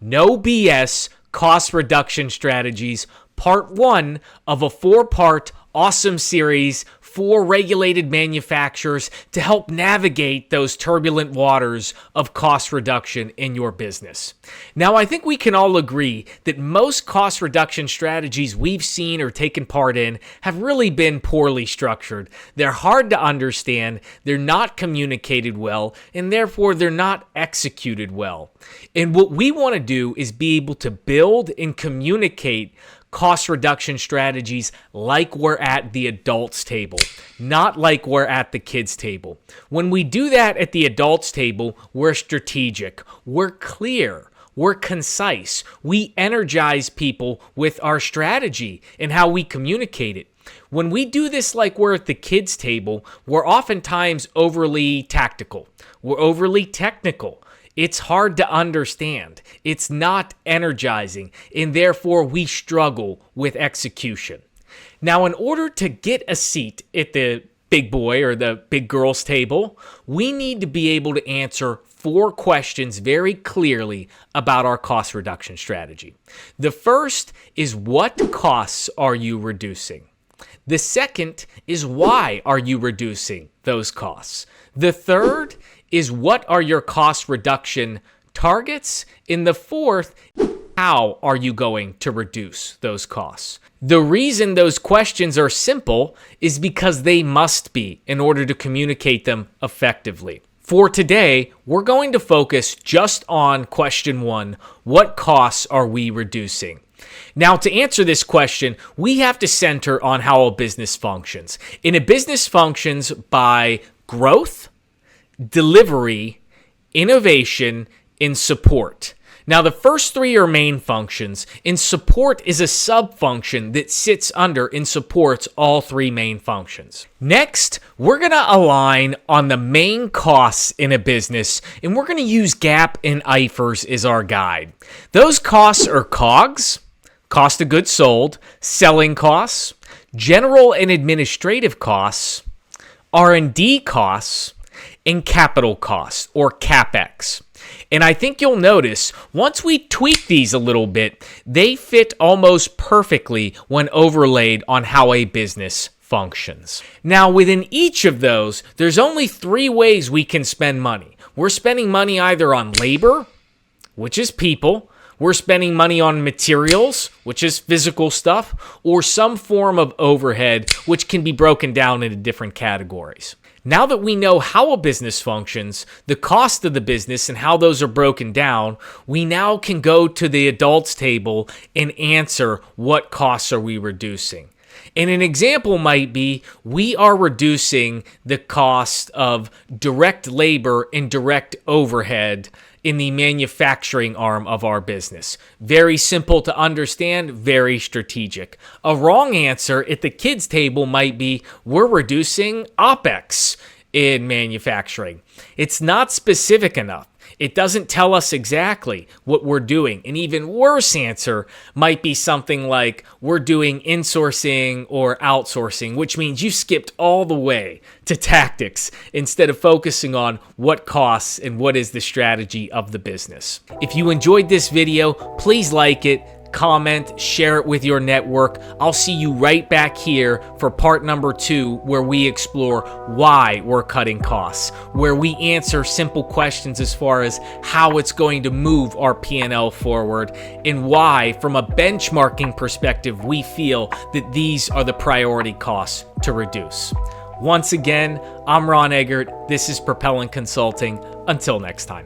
No BS Cost Reduction Strategies, Part 1 of a 4-part awesome series for regulated manufacturers to help navigate those turbulent waters of cost reduction in your business. Now, I think we can all agree that most cost reduction strategies we've seen or taken part in have really been poorly structured. They're hard to understand, they're not communicated well, and therefore they're not executed well. And what we want to do is be able to build and communicate cost reduction strategies like we're at the adults table, not like we're at the kids table. When we do that at the adults table, we're strategic, we're clear, we're concise, we energize people with our strategy and how we communicate it. When we do this like we're at the kids table, we're oftentimes overly tactical, we're overly technical. It's hard to understand. It's not energizing, and therefore we struggle with execution. Now, in order to get a seat at the big boy or the big girl's table, we need to be able to answer 4 questions very clearly about our cost reduction strategy. The first is, what costs are you reducing? The second is, why are you reducing those costs? The third is, what are your cost reduction targets? And the fourth, how are you going to reduce those costs? The reason those questions are simple is because they must be in order to communicate them effectively. For today, we're going to focus just on question 1, what costs are we reducing? Now, to answer this question, we have to center on how a business functions. And a business functions by growth, delivery, innovation, and support. Now, the first 3 are main functions, and support is a sub-function that sits under and supports all 3 main functions. Next, we're going to align on the main costs in a business, and we're going to use GAAP and IFRS as our guide. Those costs are COGS, cost of goods sold, selling costs, general and administrative costs, R&D costs, and capital costs, or CapEx. And I think you'll notice, once we tweak these a little bit, they fit almost perfectly when overlaid on how a business functions. Now, within each of those, there's only 3 ways we can spend money. We're spending money either on labor, which is people, we're spending money on materials, which is physical stuff, or some form of overhead, which can be broken down into different categories. Now that we know how a business functions, the cost of the business, and how those are broken down, we now can go to the adults table and answer, what costs are we reducing? And an example might be, we are reducing the cost of direct labor and direct overhead in the manufacturing arm of our business. Very simple to understand, very strategic. A wrong answer at the kids table might be, we're reducing OPEX in manufacturing. It's not specific enough. It doesn't tell us exactly what we're doing. An even worse answer might be something like, we're doing insourcing or outsourcing, which means you skipped all the way to tactics instead of focusing on what costs and what is the strategy of the business. If you enjoyed this video, please like it, comment, share it with your network. I'll see you right back here for part number 2, where we explore why we're cutting costs, where we answer simple questions as far as how it's going to move our P&L forward, and why, from a benchmarking perspective, we feel that these are the priority costs to reduce. Once again, I'm Ron Eggert. This is Propellant Consulting. Until next time.